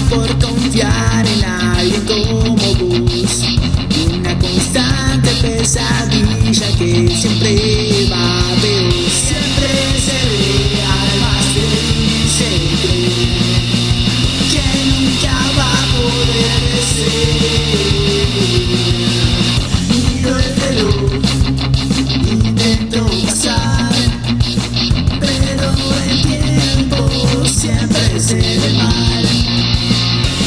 por confiar en alguien como vos. Una constante pesadilla que siempre va a ver. Siempre se ve al más feliz, se cree que nunca va a poder ser. Miro el reloj, intento pasar, pero el tiempo siempre se ve mal.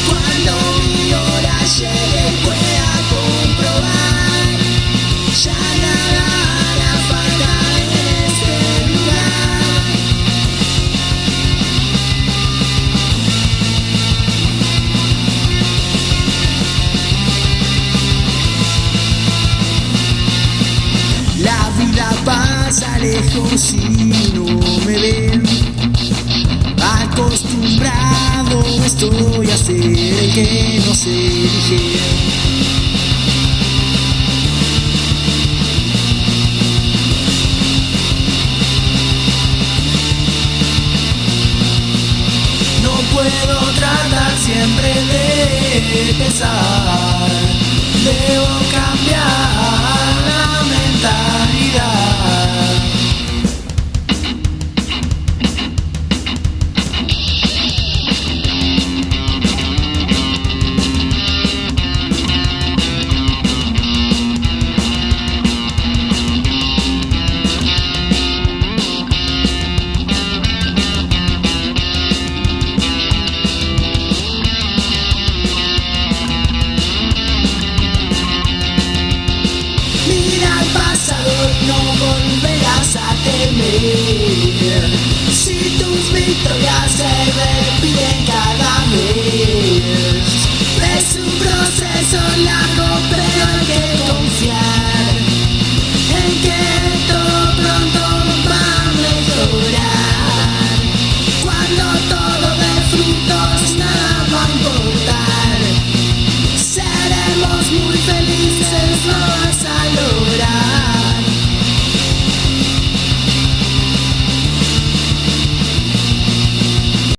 Cuando mi hora llegue pueda comprobar, ya nada hará falta en este lugar. La vida pasa lejos y no me ven. Acostumbrado estoy a ser el que no se elige. No puedo tratar siempre de pensar, debo cambiar la mentalidad. Mira al pasado, no volverás a temer. Si tus victorias se repiten cada vez, me sufro